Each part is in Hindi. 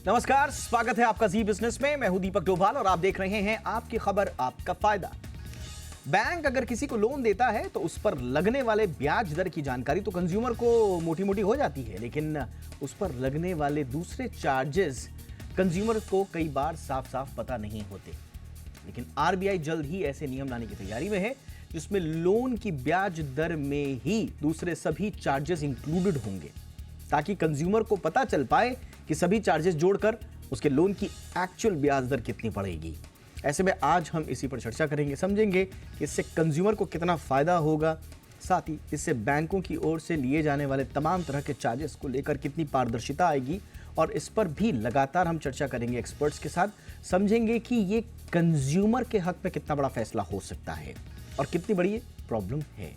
नमस्कार, स्वागत है आपका जी बिजनेस में। मैं हूं दीपक डोभाल और आप देख रहे हैं आपकी खबर आपका फायदा। बैंक अगर किसी को लोन देता है तो उस पर लगने वाले ब्याज दर की जानकारी तो कंज्यूमर को मोटी मोटी हो जाती है, लेकिन उस पर लगने वाले दूसरे चार्जेस कंज्यूमर को कई बार साफ साफ पता नहीं होते। लेकिन आरबीआई जल्द ही ऐसे नियम लाने की तैयारी में है जिसमें लोन की ब्याज दर में ही दूसरे सभी चार्जेस इंक्लूडेड होंगे, ताकि कंज्यूमर को पता चल पाए कि सभी चार्जेस जोड़कर उसके लोन की एक्चुअल ब्याज दर कितनी पड़ेगी। ऐसे में आज हम इसी पर चर्चा करेंगे, समझेंगे कि इससे कंज्यूमर को कितना फायदा होगा, साथ ही इससे बैंकों की ओर से लिए जाने वाले तमाम तरह के चार्जेस को लेकर कितनी पारदर्शिता आएगी। और इस पर भी लगातार हम चर्चा करेंगे एक्सपर्ट्स के साथ, समझेंगे कि ये कंज्यूमर के हक में कितना बड़ा फैसला हो सकता है और कितनी बड़ी ये प्रॉब्लम है।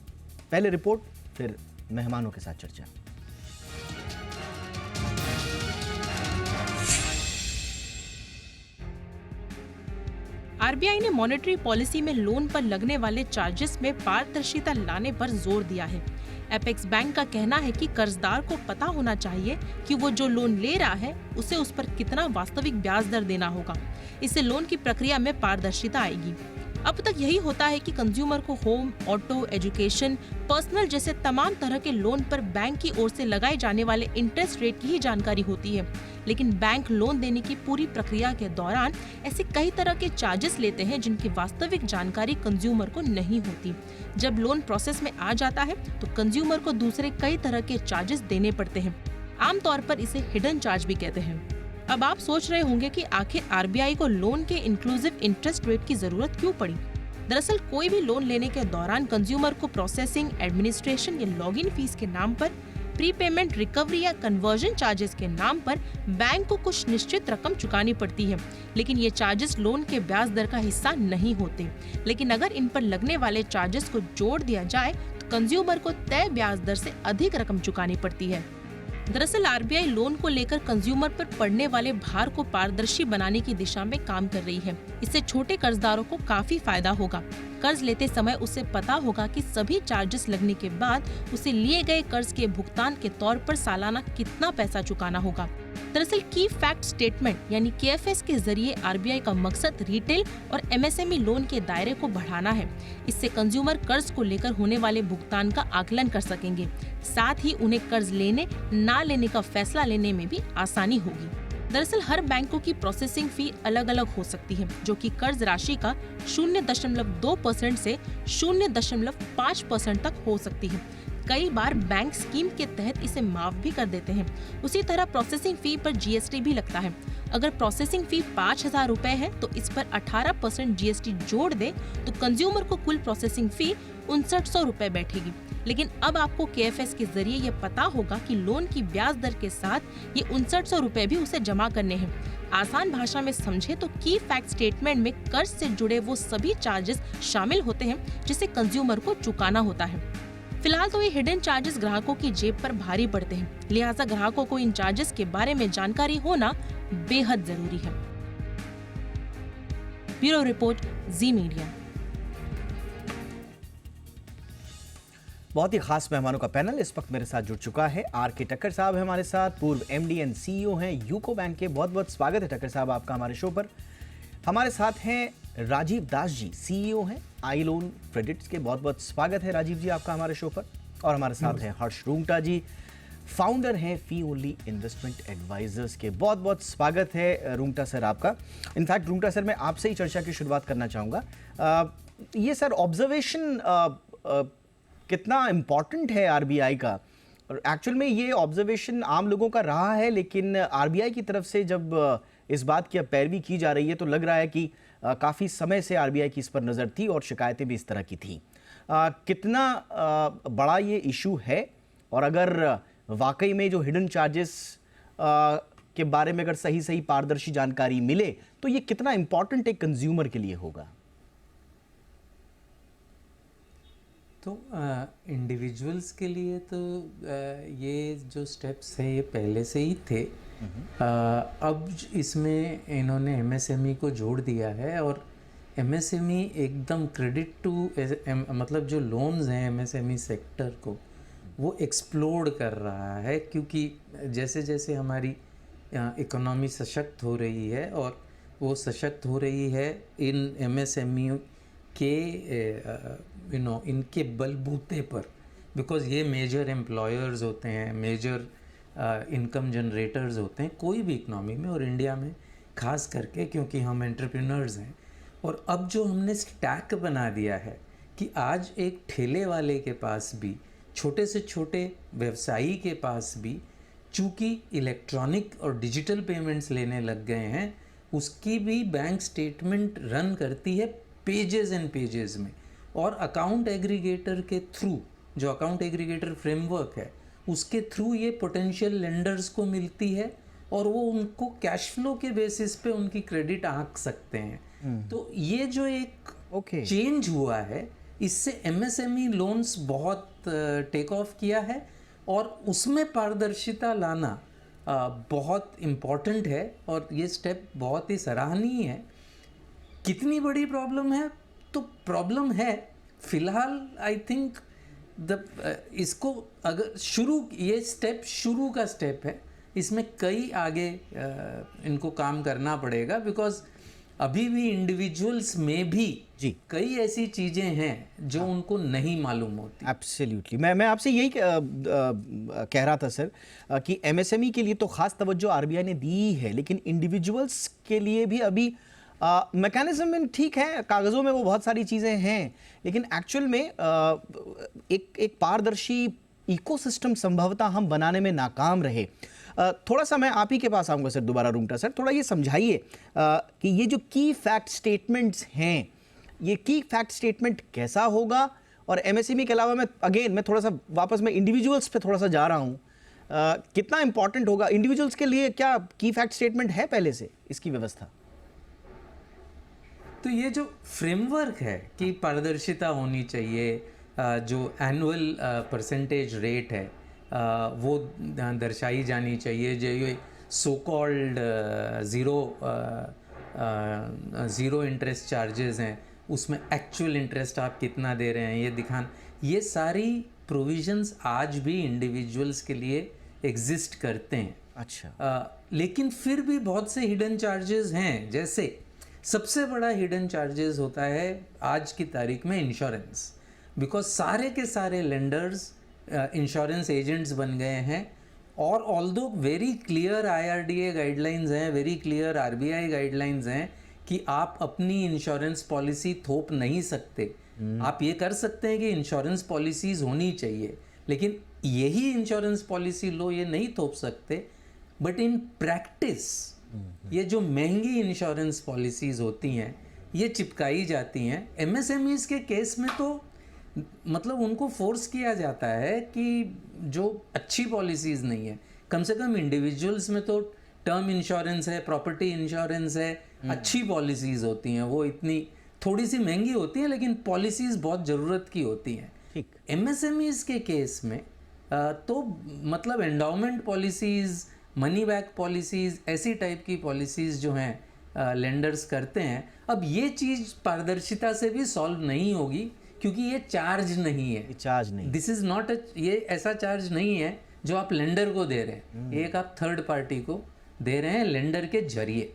पहले रिपोर्ट, फिर मेहमानों के साथ चर्चा। आरबीआई ने मॉनेटरी पॉलिसी में लोन पर लगने वाले चार्जेस में पारदर्शिता लाने पर जोर दिया है। एपेक्स बैंक का कहना है कि कर्जदार को पता होना चाहिए कि वो जो लोन ले रहा है उसे उस पर कितना वास्तविक ब्याज दर देना होगा। इससे लोन की प्रक्रिया में पारदर्शिता आएगी। अब तक यही होता है कि कंज्यूमर को होम, ऑटो, एजुकेशन, पर्सनल जैसे तमाम तरह के लोन पर बैंक की ओर से लगाए जाने वाले इंटरेस्ट रेट की ही जानकारी होती है। लेकिन बैंक लोन देने की पूरी प्रक्रिया के दौरान ऐसे कई तरह के चार्जेस लेते हैं जिनकी वास्तविक जानकारी कंज्यूमर को नहीं होती। जब लोन प्रोसेस में आ जाता है तो कंज्यूमर को दूसरे कई तरह के चार्जेस देने पड़ते हैं। आमतौर पर इसे हिडन चार्ज भी कहते हैं। अब आप सोच रहे होंगे कि आखिर आरबीआई को लोन के इंक्लूसिव इंटरेस्ट रेट की जरूरत क्यों पड़ी। दरअसल कोई भी लोन लेने के दौरान कंज्यूमर को प्रोसेसिंग, एडमिनिस्ट्रेशन या लॉगिन फीस के नाम पर, प्रीपेमेंट, रिकवरी या कन्वर्जन चार्जेस के नाम पर बैंक को कुछ निश्चित रकम चुकानी पड़ती है। लेकिन ये चार्जेस लोन के ब्याज दर का हिस्सा नहीं होते। लेकिन अगर इन पर लगने वाले चार्जेस को जोड़ दिया जाए तो कंज्यूमर को तय ब्याज दर से अधिक रकम चुकानी पड़ती है। दरअसल आरबीआई लोन को लेकर कंज्यूमर पर पड़ने वाले भार को पारदर्शी बनाने की दिशा में काम कर रही है। इससे छोटे कर्जदारों को काफी फायदा होगा। कर्ज लेते समय उसे पता होगा कि सभी चार्जेस लगने के बाद उसे लिए गए कर्ज के भुगतान के तौर पर सालाना कितना पैसा चुकाना होगा। दरअसल की फैक्ट स्टेटमेंट यानी केएफएस के जरिए आरबीआई का मकसद रिटेल और एमएसएमई लोन के दायरे को बढ़ाना है। इससे कंज्यूमर कर्ज को लेकर होने वाले भुगतान का आकलन कर सकेंगे। साथ ही उन्हें कर्ज लेने ना लेने का फैसला लेने में भी आसानी होगी। दरअसल हर बैंकों की प्रोसेसिंग फी अलग अलग हो सकती है, जो कि कर्ज राशि का 0.2% से 0.5% तक हो सकती है। कई बार बैंक स्कीम के तहत इसे माफ भी कर देते हैं। उसी तरह प्रोसेसिंग फी पर जीएसटी भी लगता है। अगर प्रोसेसिंग फी 5,000 रुपए है तो इस पर 18% जीएसटी जोड़ दे तो कंज्यूमर को कुल प्रोसेसिंग फी 6,900 रुपए बैठेगी। लेकिन अब आपको केएफएस के जरिए ये पता होगा कि लोन की ब्याज दर के साथ ये 6,900 रुपए भी उसे जमा करने हैं। आसान भाषा में समझे तो की फैक्ट स्टेटमेंट में कर्ज से जुड़े वो सभी चार्जेस शामिल होते हैं जिसे कंज्यूमर को चुकाना होता है। फिलहाल तो ये हिडन चार्जेस ग्राहकों की जेब पर भारी पड़ते हैं, लिहाजा ग्राहकों को इन चार्जेस के बारे में जानकारी होना बेहद जरूरी है। ब्यूरो रिपोर्ट, जी मीडिया। बहुत ही खास मेहमानों का पैनल इस वक्त मेरे साथ जुड़ चुका है। आर के टक्कर साहब है हमारे साथ, पूर्व एमडी एंड सीईओ हैं यूको बैंक के। बहुत बहुत स्वागत है टक्कर साहब आपका हमारे शो पर। हमारे साथ हैं राजीव दास जी, सीईओ हैं आई लोन क्रेडिट्स के। बहुत बहुत स्वागत है राजीव जी आपका हमारे शो पर। और हमारे साथ हैं हर्ष रूंगटा जी, फाउंडर हैं फी ओनली इन्वेस्टमेंट एडवाइजर्स के। बहुत बहुत स्वागत है रूंगटा सर आपका। इनफैक्ट रूंगटा सर, मैं आपसे ही चर्चा की शुरुआत करना चाहूँगा। ये सर ऑब्जर्वेशन कितना इम्पॉर्टेंट है आरबीआई का? और एक्चुअल में ये ऑब्जर्वेशन आम लोगों का रहा है, लेकिन आरबीआई की तरफ से जब इस बात की अब पैरवी की जा रही है तो लग रहा है कि काफ़ी समय से आरबीआई की इस पर नज़र थी और शिकायतें भी इस तरह की थी। कितना बड़ा ये इशू है, और अगर वाकई में जो हिडन चार्जेस के बारे में अगर सही सही पारदर्शी जानकारी मिले तो ये कितना इम्पॉर्टेंट एक कंज्यूमर के लिए होगा? तो इंडिविजुअल्स के लिए तो ये जो स्टेप्स हैं ये पहले से ही थे। अब इसमें इन्होंने एमएसएमई को जोड़ दिया है, और एमएसएमई एकदम क्रेडिट टू मतलब जो लोन्स हैं एमएसएमई सेक्टर को वो एक्सप्लोड कर रहा है, क्योंकि जैसे जैसे हमारी इकोनॉमी सशक्त हो रही है, और वो सशक्त हो रही है इन एमएसएमई के इनके बलबूते पर, बिकॉज ये मेजर एम्प्लॉयर्स होते हैं, मेजर इनकम जनरेटर्स होते हैं कोई भी इकनॉमी में, और इंडिया में खास करके क्योंकि हम एंटरप्रेन्योर्स हैं। और अब जो हमने स्टैक बना दिया है कि आज एक ठेले वाले के पास भी, छोटे से छोटे व्यवसायी के पास भी, चूँकि इलेक्ट्रॉनिक और डिजिटल पेमेंट्स लेने लग गए हैं, उसकी भी बैंक स्टेटमेंट रन करती है पेजेस एंड पेजेस में, और अकाउंट एग्रीगेटर के थ्रू, जो अकाउंट एग्रीगेटर फ्रेमवर्क है उसके थ्रू ये पोटेंशियल लेंडर्स को मिलती है, और वो उनको कैश फ्लो के बेसिस पे उनकी क्रेडिट आंक सकते हैं। तो ये जो एक चेंज हुआ है, इससे एमएसएमई लोन्स बहुत टेक ऑफ किया है, और उसमें पारदर्शिता लाना बहुत इम्पॉर्टेंट है, और ये स्टेप बहुत ही सराहनीय है। कितनी बड़ी प्रॉब्लम है? तो प्रॉब्लम है फिलहाल, आई थिंक इसको अगर ये स्टेप शुरू का स्टेप है, इसमें कई आगे इनको काम करना पड़ेगा, बिकॉज अभी भी इंडिविजुअल्स में भी जी कई ऐसी चीज़ें हैं जो उनको नहीं मालूम होती। एब्सोल्युटली, मैं आपसे यही कह रहा था सर कि एमएसएमई के लिए तो खास तवज्जो आरबीआई ने दी है, लेकिन इंडिविजुअल्स के लिए भी अभी मैकेनिज्म ठीक है, कागज़ों में वो बहुत सारी चीज़ें हैं, लेकिन एक्चुअल में एक पारदर्शी इकोसिस्टम संभवतः हम बनाने में नाकाम रहे। थोड़ा सा मैं आप ही के पास आऊँगा सर दोबारा, रूंगटा सर, थोड़ा ये समझाइए कि ये जो की फैक्ट स्टेटमेंट्स हैं, ये की फैक्ट स्टेटमेंट कैसा होगा, और एमएसएमई के अलावा मैं थोड़ा सा वापस मैं इंडिविजुअल्स पे थोड़ा सा जा रहा हूँ, कितना इंपॉर्टेंट होगा इंडिविजुअल्स के लिए? क्या की फैक्ट स्टेटमेंट है पहले से इसकी व्यवस्था? तो ये जो फ्रेमवर्क है कि पारदर्शिता होनी चाहिए, जो एनुअल परसेंटेज रेट है वो दर्शाई जानी चाहिए, जो ये so called zero interest charges हैं उसमें एक्चुअल इंटरेस्ट आप कितना दे रहे हैं ये दिखाना, ये सारी प्रोविजंस आज भी इंडिविजुअल्स के लिए एग्जिस्ट करते हैं। अच्छा। लेकिन फिर भी बहुत से हिडन चार्जेस हैं, जैसे सबसे बड़ा हिडन चार्जेस होता है आज की तारीख में इंश्योरेंस, बिकॉज सारे के सारे लेंडर्स इंश्योरेंस एजेंट्स बन गए हैं, और although very clear IRDA guidelines हैं, वेरी क्लियर आरबीआई गाइडलाइंस हैं कि आप अपनी इंश्योरेंस पॉलिसी थोप नहीं सकते। आप ये कर सकते हैं कि इंश्योरेंस पॉलिसीज़ होनी चाहिए, लेकिन यही इंश्योरेंस पॉलिसी लो ये नहीं थोप सकते। बट इन प्रैक्टिस ये जो महंगी इंश्योरेंस पॉलिसीज़ होती हैं ये चिपकाई जाती हैं। एमएसएमईज़ के केस में तो मतलब उनको फोर्स किया जाता है कि जो अच्छी पॉलिसीज़ नहीं है, कम से कम इंडिविजुअल्स में तो टर्म इंश्योरेंस है, प्रॉपर्टी इंश्योरेंस है, अच्छी पॉलिसीज़ होती हैं, वो इतनी थोड़ी सी महंगी होती हैं लेकिन पॉलिसीज़ बहुत ज़रूरत की होती हैं। ठीक। एमएसएमईज़ के केस में तो मतलब endowment policies, money back policies, ऐसी टाइप की पॉलिसीज़ जो हैं लेंडर्स करते हैं। अब ये चीज़ पारदर्शिता से भी सॉल्व नहीं होगी क्योंकि ये चार्ज नहीं है, चार्ज नहीं, दिस इज़ नॉट ये ऐसा चार्ज नहीं है जो आप लेंडर को दे रहे हैं, एक आप थर्ड पार्टी को दे रहे हैं लेंडर के जरिए।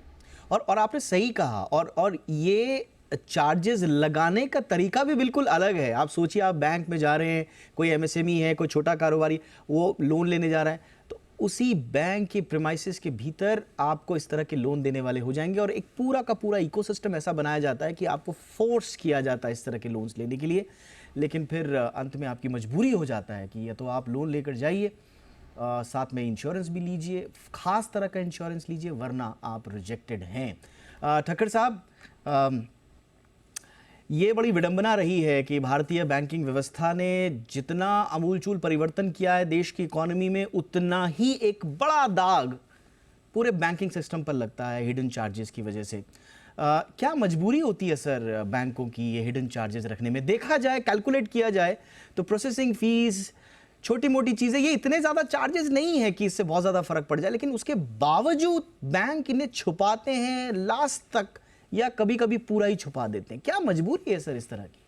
और आपने सही कहा, और ये चार्जेस लगाने का तरीका भी बिल्कुल अलग है। आप सोचिए, आप बैंक में जा रहे हैं, कोई एमएसएमई है, कोई छोटा कारोबारी, वो लोन लेने जा रहा है, तो उसी बैंक के प्रीमाइसेस के भीतर आपको इस तरह के लोन देने वाले हो जाएंगे, और एक पूरा का पूरा इकोसिस्टम ऐसा बनाया जाता है कि आपको फोर्स किया जाता है इस तरह के लोन्स लेने के लिए। लेकिन फिर अंत में आपकी मजबूरी हो जाता है कि या तो आप लोन लेकर जाइए, साथ में इंश्योरेंस भी लीजिए, खास तरह का इंश्योरेंस लीजिए, वरना आप रिजेक्टेड हैं। ठक्कर साहब, ये बड़ी विडंबना रही है कि भारतीय बैंकिंग व्यवस्था ने जितना अमूलचूल परिवर्तन किया है देश की इकोनॉमी में, उतना ही एक बड़ा दाग पूरे बैंकिंग सिस्टम पर लगता है हिडन चार्जेस की वजह से। क्या मजबूरी होती है सर बैंकों की ये हिडन चार्जेस रखने में? देखा जाए, कैलकुलेट किया जाए तो प्रोसेसिंग फीस, छोटी मोटी चीज़ें, ये इतने ज़्यादा चार्जेस नहीं है कि इससे बहुत ज़्यादा फर्क पड़ जाए, लेकिन उसके बावजूद बैंक इन्हें छुपाते हैं लास्ट तक, या कभी कभी पूरा ही छुपा देते हैं। क्या मजबूरी है सर इस तरह की?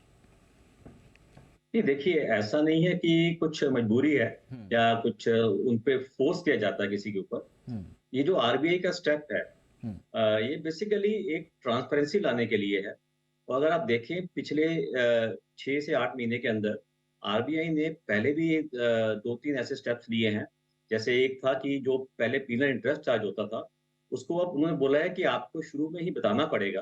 नहीं, देखिए, ऐसा नहीं है कि कुछ मजबूरी है या कुछ उन पे फोर्स किया जाता है किसी के ऊपर। ये जो आरबीआई का स्टेप है, ये बेसिकली एक ट्रांसपेरेंसी लाने के लिए है। और अगर आप देखें पिछले 6 से 8 महीने के अंदर आरबीआई ने पहले भी 2-3 ऐसे स्टेप्स लिए हैं। जैसे एक था कि जो पहले पीनल इंटरेस्ट चार्ज होता था, उसको अब उन्होंने बोला है कि आपको शुरू में ही बताना पड़ेगा।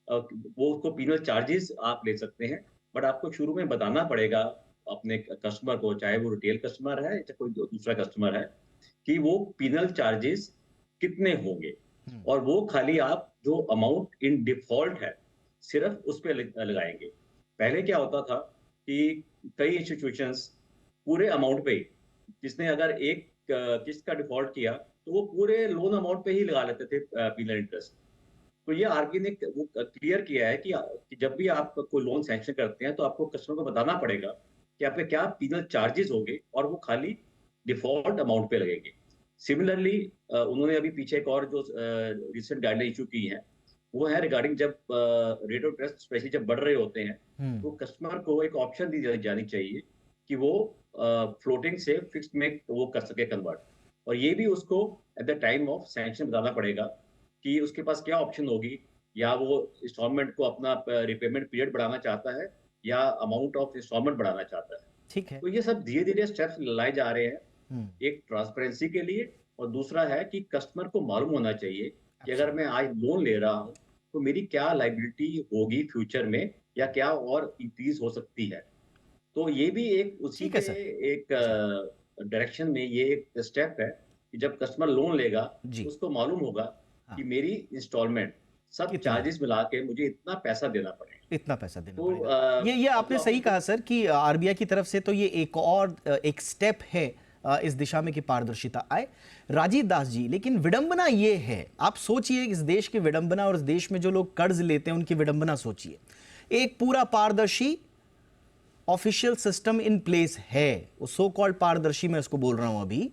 वो उसको पीनल चार्जेस आप ले सकते हैं, बट आपको शुरू में बताना पड़ेगा अपने कस्टमर को, चाहे वो रिटेल कस्टमर है या कोई दूसरा कस्टमर है, कि वो पीनल चार्जेस कितने होंगे। और वो खाली आप जो अमाउंट इन डिफ़ॉल्ट है, सिर्फ़ उस पे लगाएँगे। पहले क्या होता था कि कई इंस्टीट्यूशंस पूरे अमाउंट पे ही, जिसने अगर एक किस्त का डिफ़ॉल्ट किया, तो वो पूरे लोन अमाउंट पे ही लगा लेते थे पीनल इंटरेस्ट। तो ये आरबीआई ने वो क्लियर किया है कि जब भी आप कोई लोन सैंक्शन करते हैं, तो आपको कस्टमर को बताना पड़ेगा कि आपके क्या पीनल चार्जेस होंगे और वो खाली डिफ़ॉल्ट अमाउंट पे लगेंगे। सिमिलरली उन्होंने अभी पीछे एक और जो रिसेंट गाइडलाइन इश्यू की है, वो है रिगार्डिंग जब रेट ऑफ इंटरेस्ट स्पेशली जब बढ़ रहे होते हैं, तो कस्टमर को एक ऑप्शन दी जानी चाहिए कि वो फ्लोटिंग से फिक्स्ड में वो कर सके कन्वर्ट। और ये भी उसको at the time of sanction बताना पड़ेगा कि उसके पास क्या ऑप्शन होगी, या वो इंस्टॉलमेंट को अपना रिपेमेंट पीरियड बढ़ाना चाहता है या अमाउंट ऑफ इंस्टॉलमेंट बढ़ाना चाहता है। ठीक है। तो ये सब धीरे-धीरे स्टेप्स लाए जा रहे हैं, हम्म, एक ट्रांसपेरेंसी के लिए, और दूसरा है कि कस्टमर को मालूम होना चाहिए कि अगर मैं आज लोन ले रहा हूँ, तो मेरी क्या लायबिलिटी होगी फ्यूचर में, या क्या और इंक्रीज़ हो सकती है। तो ये भी एक उसी ठीक के है सर। एक डायरेक्शन में ये एक स्टेप है कि जब कस्टमर लोन लेगा, जी। उसको मालूम होगा हाँ। कि मेरी इंस्टॉलमेंट सब कितना है? चार्जेस मिला के मुझे इतना पैसा देना पड़ेगा। इतना पैसा देना तो पड़ेगा। ये अब आपने जो सही आपने कहा सर कि आरबीआई की तरफ से तो ये एक और एक स्टेप है इस दिशा में कि पारदर्शिता आए। राजीव दास जी, लेकिन विडंबना ये है, आप सोचिए इस देश की विडंबना और इस देश में जो लोग कर्ज लेते हैं उनकी विडंबना सोचिए। एक पूरा पारदर्शी ऑफिशियल सिस्टम इन प्लेस है, वो सो कॉल्ड पारदर्शी मैं इसको बोल रहा हूं अभी,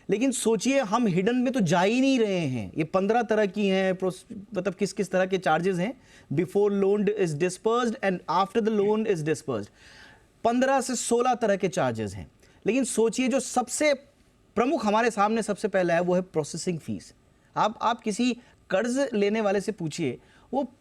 लेकिन सोचिए हम हिडन में तो जा ही नहीं रहे हैं। ये 15 तरह की हैं, मतलब किस किस तरह के चार्जेस हैं, before loan is dispersed and after the loan is dispersed, 15 से 16 तरह के चार्जेस हैं। लेकिन सोचिए जो सबसे प्रमुख हमारे सामने सबसे पहला है वो है प्रोसेसिंग फीस। आप किसी कर्ज लेने वाले से पूछिए, वो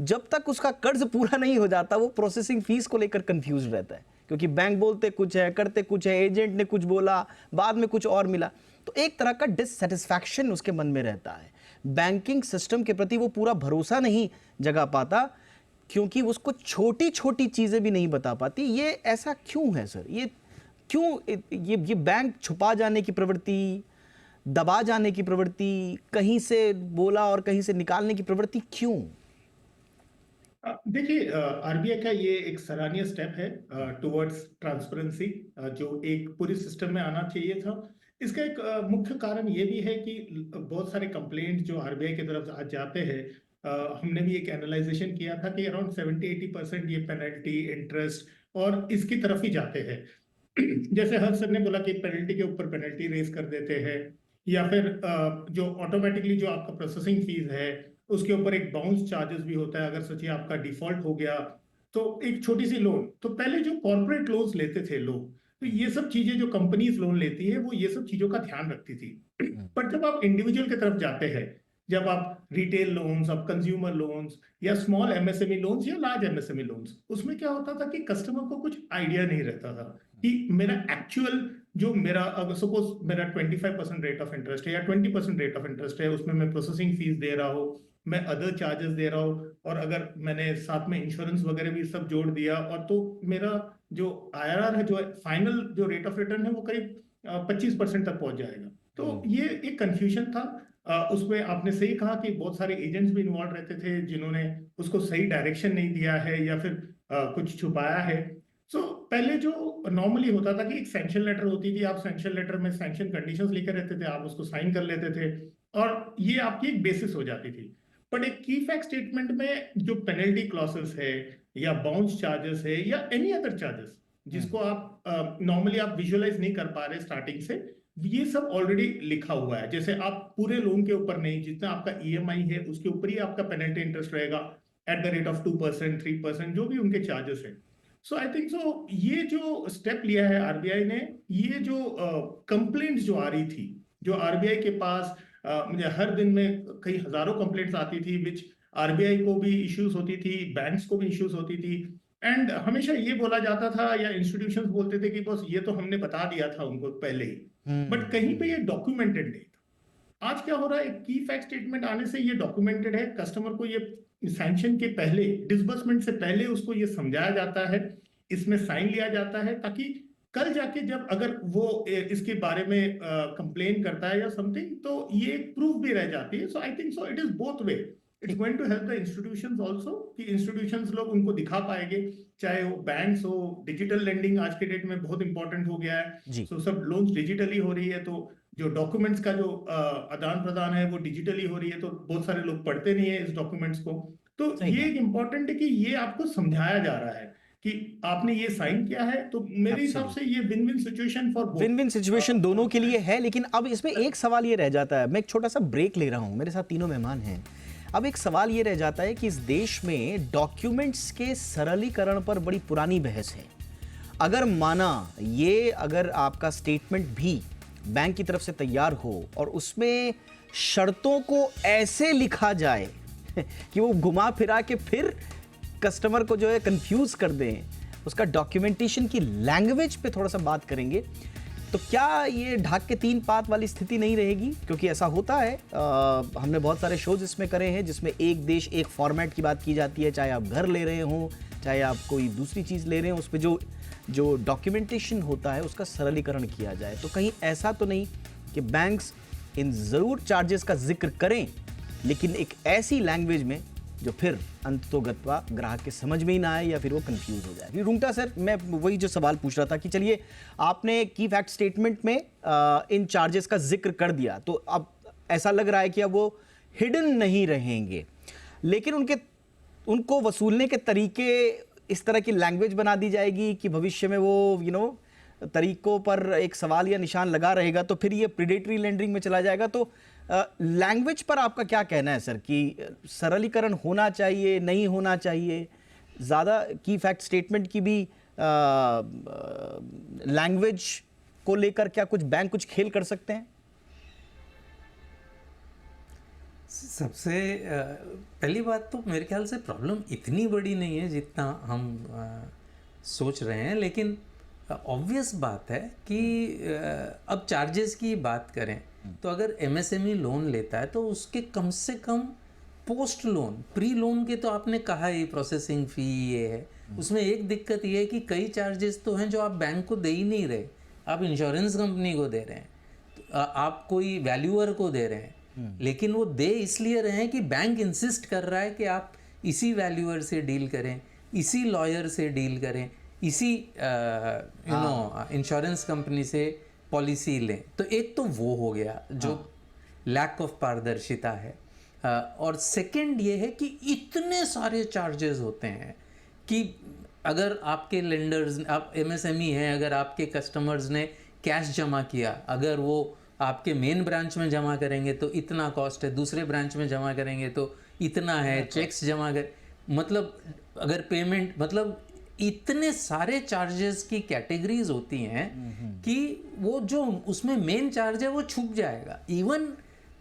जब तक उसका कर्ज पूरा नहीं हो जाता वो प्रोसेसिंग फीस को लेकर कंफ्यूज रहता है, क्योंकि बैंक बोलते कुछ है, करते कुछ है, एजेंट ने कुछ बोला, बाद में कुछ और मिला। तो एक तरह का डिससेटिस्फैक्शन उसके मन में रहता है। बैंकिंग सिस्टम के प्रति वो पूरा भरोसा नहीं जगा पाता, क्योंकि उसको छोटी छोटी चीजें भी नहीं बता पाती। ये ऐसा क्यों है सर? ये क्यों ये बैंक छुपा जाने की प्रवृत्ति, दबा जाने की प्रवृत्ति, कहीं से बोला और कहीं से निकालने की प्रवृत्ति क्यों? देखिए, आरबीआई का ये एक सराहनीय स्टेप है टुवर्ड्स ट्रांसपेरेंसी, जो एक पूरे सिस्टम में आना चाहिए था। इसका एक मुख्य कारण ये भी है कि बहुत सारे कंप्लेंट जो आरबीआई की तरफ आज जाते हैं, हमने भी एक एनालाइजेशन किया था कि अराउंड 70-80% ये पेनल्टी, इंटरेस्ट और इसकी तरफ ही जाते हैं। जैसे हर्ष सर ने बोला कि पेनल्टी के ऊपर पेनल्टी रेज कर देते हैं, या फिर जो ऑटोमेटिकली जो आपका प्रोसेसिंग फीस है उसके ऊपर एक बाउंस चार्जेस भी होता है अगर सचिए आपका डिफॉल्ट हो गया। तो एक छोटी सी लोन, तो पहले जो कॉर्पोरेट लोन्स लेते थे लोग, तो ये सब चीजें जो कंपनीज लोन लेती है वो ये सब चीजों का ध्यान रखती थी। पर जब आप इंडिविजुअल की तरफ जाते हैं, जब आप रिटेल लोन्स, आप कंज्यूमर लोन्स या स्मॉल एमएसएमई लोन्स या लार्ज एमएसएमई लोन्स, उसमें क्या होता था कि कस्टमर को कुछ आइडिया नहीं रहता था कि मेरा एक्चुअल जो मेरा, अगर सपोज मेरा 25% रेट ऑफ इंटरेस्ट है या 20% रेट ऑफ इंटरेस्ट है, उसमें मैं प्रोसेसिंग फीस दे रहा हूँ, मैं अदर चार्जेस दे रहा हूँ, और अगर मैंने साथ में इंश्योरेंस वगैरह भी सब जोड़ दिया, और तो मेरा जो आईआरआर है, जो फाइनल जो रेट ऑफ रिटर्न है, वो करीब 25% तक पहुंच जाएगा। तो ये एक कंफ्यूजन था। उसमें आपने सही कहा कि बहुत सारे एजेंट्स भी इन्वॉल्व रहते थे जिन्होंने उसको सही डायरेक्शन नहीं दिया है या फिर कुछ छुपाया है। सो पहले जो नॉर्मली होता था कि एक सैंक्शन लेटर होती थी, आप सैंक्शन लेटर में सैंक्शन कंडीशंस लेकर रहते थे, आप उसको साइन कर लेते थे और ये आपकी एक बेसिस हो जाती थी। बट एक की फैक्ट स्टेटमेंट में जो पेनल्टी क्लॉसेस है या बाउंस चार्जेस है या एनी अदर चार्जेस जिसको आप नॉर्मली आप विजुअलाइज नहीं कर पा रहे स्टार्टिंग से, ये सब ऑलरेडी लिखा हुआ है। जैसे आप पूरे लोन के ऊपर नहीं, जितना आपका ईएमआई है उसके ऊपर ही आपका पेनल्टी इंटरेस्ट रहेगा एट द रेट ऑफ 2%, 3%, जो भी उनके चार्जेस है। सो आई थिंक सो ये जो स्टेप लिया है आरबीआई ने, ये जो कंप्लेंट्स जो आ रही थी, जो आरबीआई के पास मुझे हर दिन में कई हजारों कंप्लेंट्स आती थी, विच आरबीआई को भी इश्यूज होती थी, बैंक्स को भी इश्यूज होती थी। एंड हमेशा ये बोला जाता था या इंस्टीट्यूशंस बोलते थे कि बस ये तो हमने बता दिया था उनको पहले ही, बट कहीं पे ये डॉक्यूमेंटेड नहीं था। आज क्या हो रहा है, एक की फैक्ट स्टेटमेंट आने से ये डॉक्यूमेंटेड है, कस्टमर को ये सैंक्शन के पहले, डिसबर्समेंट से पहले उसको ये समझाया जाता है, इसमें साइन लिया जाता है, ताकि कल जाके जब अगर वो इसके बारे में कंप्लेन करता है या समथिंग, तो ये प्रूफ भी रह जाती है। So I think so it is both way, it's going to help the institutions also, कि इंस्टीट्यूशंस लोग उनको दिखा पाएंगे, चाहे वो बैंक्स हो, डिजिटल लेंडिंग आज के डेट में बहुत इंपॉर्टेंट हो गया है। सो सब लोन्स डिजिटली हो रही है, तो जो डॉक्यूमेंट्स का जो आदान प्रदान है वो डिजिटली हो रही है, तो बहुत सारे लोग पढ़ते नहीं है इस डॉक्यूमेंट्स को। तो ये एक इम्पोर्टेंट है कि ये आपको समझाया जा रहा है कि आपने ये साइन किया है, तो मेरे हिसाब से ये win win situation for both, win win situation दोनों के लिए है। लेकिन अब इसमें एक सवाल ये रह जाता है, मैं एक छोटा सा ब्रेक ले रहा हूं, मेरे साथ तीनों मेहमान हैं। अब एक सवाल ये रह जाता है कि इस देश में डॉक्यूमेंट्स के सरलीकरण पर बड़ी पुरानी बहस है। अगर माना ये, अगर आपका स्टेटमेंट भी बैंक की तरफ से तैयार हो और उसमें शर्तों को ऐसे लिखा जाए कि वो घुमा फिरा के फिर कस्टमर को जो है कंफ्यूज कर दें, उसका डॉक्यूमेंटेशन की लैंग्वेज पे थोड़ा सा बात करेंगे, तो क्या ये ढाक के तीन पात वाली स्थिति नहीं रहेगी? क्योंकि ऐसा होता है, हमने बहुत सारे शोज इसमें करे हैं जिसमें एक देश एक फॉर्मेट की बात की जाती है, चाहे आप घर ले रहे हो, चाहे आप कोई दूसरी चीज़ ले रहे हो, उस पर जो डॉक्यूमेंटेशन होता है उसका सरलीकरण किया जाए। तो कहीं ऐसा तो नहीं कि बैंक्स इन ज़रूर चार्जेस का जिक्र करें, लेकिन एक ऐसी लैंग्वेज में जो फिर अंततोगत्वा ग्राहक के समझ में ही ना आए या फिर वो कंफ्यूज हो जाए। फिर रुंगटा सर, मैं वही जो सवाल पूछ रहा था कि चलिए आपने की फैक्ट स्टेटमेंट में इन चार्जेस का जिक्र कर दिया, तो अब ऐसा लग रहा है कि अब वो हिडन नहीं रहेंगे, लेकिन उनको वसूलने के तरीके इस तरह की लैंग्वेज बना दी जाएगी कि भविष्य में वो तरीकों पर एक सवाल या निशान लगा रहेगा, तो फिर ये प्रीडेटरी लेंडिंग में चला जाएगा। तो लैंग्वेज पर आपका क्या कहना है सर, कि सरलीकरण होना चाहिए, नहीं होना चाहिए? ज़्यादा की फैक्ट स्टेटमेंट की भी लैंग्वेज को लेकर क्या कुछ बैंक कुछ खेल कर सकते हैं? सबसे पहली बात तो मेरे ख्याल से प्रॉब्लम इतनी बड़ी नहीं है जितना हम सोच रहे हैं, लेकिन ऑब्वियस बात है कि अब चार्जेस की बात करें तो अगर एमएसएमई लोन लेता है तो उसके कम से कम पोस्ट लोन, प्री लोन के तो आपने कहा ही प्रोसेसिंग फ़ी ये है, उसमें एक दिक्कत ये है कि कई चार्जेस तो हैं जो आप बैंक को दे ही नहीं रहे, आप इंश्योरेंस कंपनी को दे रहे हैं, आप कोई वैल्यूअर को दे रहे हैं, लेकिन वो दे इसलिए रहे हैं कि बैंक इंसिस्ट कर रहा है कि आप इसी वैल्यूअर से डील करें, इसी लॉयर से डील करें, इसी इंश्योरेंस कंपनी से पॉलिसी लें। तो एक तो वो हो गया जो लैक ऑफ पारदर्शिता है, और सेकंड ये है कि इतने सारे चार्जेस होते हैं कि अगर आपके लेंडर्स, आप एमएसएमई हैं, अगर आपके कस्टमर्स ने कैश जमा किया, अगर वो आपके मेन ब्रांच में जमा करेंगे तो इतना कॉस्ट है, दूसरे ब्रांच में जमा करेंगे तो इतना है, चेक्स जमा कर, मतलब अगर पेमेंट, मतलब इतने सारे चार्जेस की कैटेगरीज होती हैं कि वो जो उसमें मेन चार्ज है वो छुप जाएगा। इवन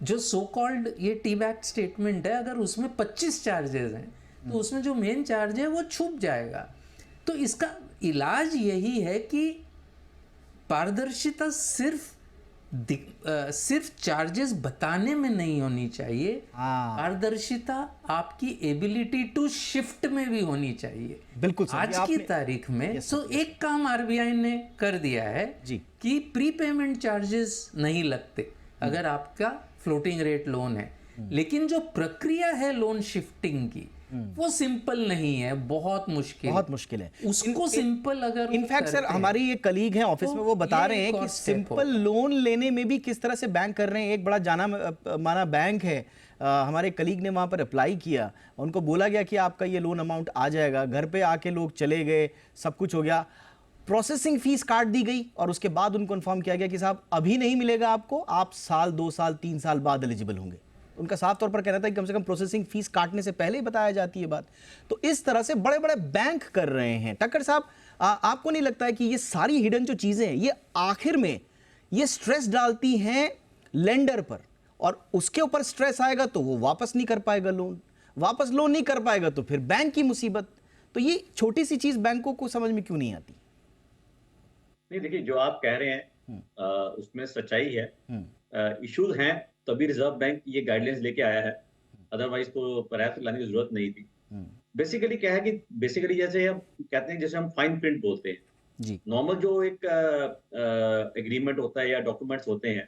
जो सो कॉल्ड ये टी बैक स्टेटमेंट है, अगर उसमें 25 चार्जेस हैं तो उसमें जो मेन चार्ज है वो छुप जाएगा। तो इसका इलाज यही है कि पारदर्शिता सिर्फ चार्जेस बताने में नहीं होनी चाहिए, पारदर्शिता आपकी एबिलिटी टू शिफ्ट में भी होनी चाहिए। बिल्कुल आज की तारीख में तो एक काम आरबीआई ने कर दिया है कि प्रीपेमेंट चार्जेस नहीं लगते अगर आपका फ्लोटिंग रेट लोन है, लेकिन जो प्रक्रिया है लोन शिफ्टिंग की वो सिंपल नहीं है, बहुत मुश्किल है उसको सिंपल अगर इनफैक्ट सर हमारी एक कलीग हैं ऑफिस में, वो बता रहे हैं कि सिंपल लोन लेने में भी किस तरह से बैंक कर रहे हैं। एक बड़ा जाना माना बैंक है, हमारे कलीग ने वहां पर अप्लाई किया, उनको बोला गया कि आपका ये लोन अमाउंट आ जाएगा, घर पे आके लोग चले गए, सब कुछ हो गया, प्रोसेसिंग फीस काट दी गई और उसके बाद उनको इन्फॉर्म किया गया कि साहब अभी नहीं मिलेगा आपको, आप साल 2 साल 3 साल बाद एलिजिबल होंगे। उनका साफ तौर पर कहना था कि कम से कम प्रोसेसिंग फीस काटने से पहले ही बताया जाती है बात। तो इस तरह से बड़े बड़े बैंक कर रहे हैं। टक्कर साहब, आपको नहीं लगता है कि ये सारी हिडन जो चीजें हैं ये आखिर में ये स्ट्रेस डालती हैं लेंडर पर, और उसके ऊपर स्ट्रेस आएगा तो वो वापस नहीं कर पाएगा लोन, वापस लोन नहीं कर पाएगा तो फिर बैंक की मुसीबत। तो ये छोटी सी चीज बैंकों को समझ में क्यों नहीं आती? नहीं, देखिए जो आप कह रहे हैं उसमें सच्चाई है। इश्यूज हैं, तभी रिजर्व बैंक ये गाइडलाइंस लेके आया है, अदरवाइज तो परहैप्स लाने की जरूरत नहीं थी। बेसिकली क्या है कि बेसिकली जैसे हम कहते हैं, जैसे हम फाइन प्रिंट बोलते हैं जी। नॉर्मल जो एक एग्रीमेंट होता है या डॉक्यूमेंट्स होते हैं,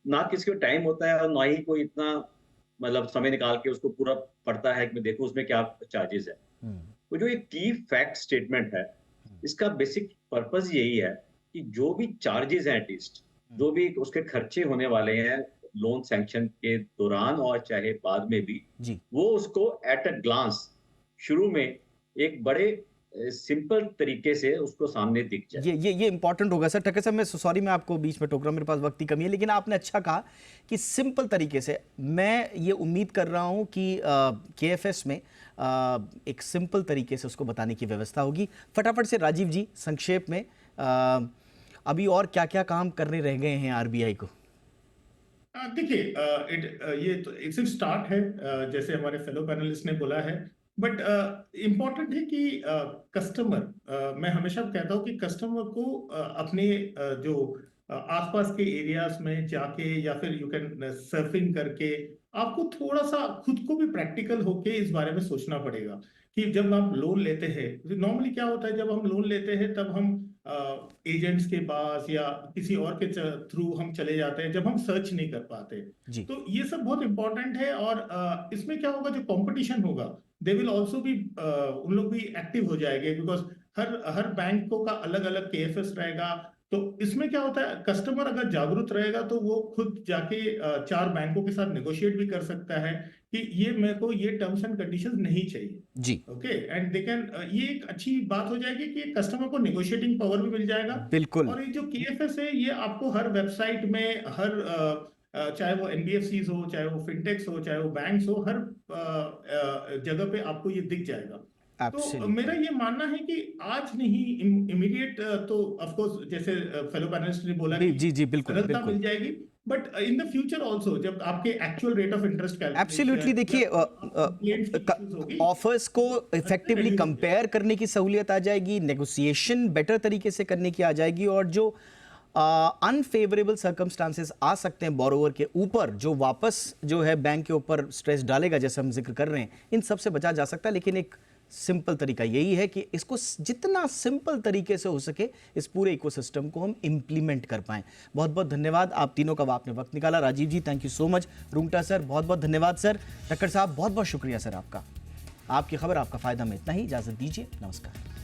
ना किसी को टाइम होता है और ना ही कोई इतना मतलब समय निकाल के उसको पूरा पढ़ता है कि मैं देखूं उसमें क्या चार्जेस है। तो जो एक की फैक्ट स्टेटमेंट है, इसका बेसिक पर्पस यही है कि जो भी चार्जेस हैं, एटलीस्ट जो भी उसके खर्चे होने वाले हैं लोन सैंक्शन के दौरान और चाहे बाद में भी, जी। वो उसको एट अ ग्लांस शुरू में एक बड़े सिंपल तरीके से उसको सामने दिख जाए। ये इंपॉर्टेंट होगा सर। ठक्कर साहब, मैं सॉरी, मैं आपको बीच में टोक रहा हूं, मेरे पास वक्त की कमी है, लेकिन आपने अच्छा कहा कि सिंपल तरीके से। मैं ये उम्मीद कर रहा हूं कि केएफएस में एक सिंपल तरीके से उसको बताने की व्यवस्था होगी। फटाफट से राजीव जी, संक्षेप में अभी और क्या क्या काम करने रह गए हैं आरबीआई को? देखिए, ये तो एक सिर्फ स्टार्ट है, जैसे हमारे फेलो पैनलिस्ट ने बोला है, बट इम्पॉर्टेंट है कि कस्टमर, मैं हमेशा कहता हूँ कि कस्टमर को अपने जो आसपास के एरियाज में जाके या फिर यू कैन सर्फिंग करके आपको थोड़ा सा खुद को भी प्रैक्टिकल होके इस बारे में सोचना पड़ेगा कि जब हम लोन लेते हैं, नॉर्मली क्या होता है, जब हम लोन लेते हैं तब हम एजेंट्स के पास या किसी और के थ्रू हम चले जाते हैं, जब हम सर्च नहीं कर पाते। जी। तो ये सब बहुत इंपॉर्टेंट है। और इसमें क्या होगा, जो कंपटीशन होगा दे विल ऑल्सो भी, उन लोग भी एक्टिव हो जाएंगे, बिकॉज हर बैंकों का अलग अलग केएफएस रहेगा। तो इसमें क्या होता है, कस्टमर अगर जागरूक रहेगा तो वो खुद जाके 4 बैंकों के साथ नेगोशिएट भी कर सकता है कि ये मेरे को ये टर्म्स एंड कंडीशंस नहीं चाहिए। जी। ओके, एंड दे कैन, ये एक अच्छी बात हो जाएगी कि कस्टमर को नेगोशिएटिंग पावर भी मिल जाएगा। बिल्कुल। और ये जो केएफएस है, ये आपको हर वेबसाइट में, हर चाहे वो एनबीएफसीज हो, चाहे वो फिनटेक्स हो, चाहे वो बैंक्स हो, हर जगह पे आपको ये दिख जाएगा। तो Absolutely. मेरा ये मानना है कि आज नहीं, इमीडिएट तो ऑफ कोर्स जैसे फेलो पैनलिस्ट ने बोला जी कि जी जी, बिल्कुल सरलता बिल्कुल। मिल जाएगी, but in the future also जब आपके actual rate of interest absolutely. देखिए, ऑफर्स को इफेक्टिवली कंपेयर करने की सहूलियत आ जाएगी, नेगोशिएशन बेटर तरीके से करने की आ जाएगी, और जो अनफेवरेबल सर्कमस्टांसेस आ सकते हैं बोरोवर के ऊपर, जो वापस जो है बैंक के ऊपर स्ट्रेस डालेगा, जैसे हम जिक्र कर रहे हैं, इन सब से बचा जा सकता है। लेकिन एक सिंपल तरीका यही है कि इसको जितना सिंपल तरीके से हो सके इस पूरे इकोसिस्टम को हम इंप्लीमेंट कर पाएं। बहुत बहुत धन्यवाद आप तीनों का, आपने वक्त निकाला। Rajiv ji, thank you so much. Rungta sir, बहुत बहुत धन्यवाद सर। ठक्कर साहब, बहुत बहुत शुक्रिया सर आपका। आपकी खबर आपका फायदा में इतना ही, इजाजत दीजिए, नमस्कार।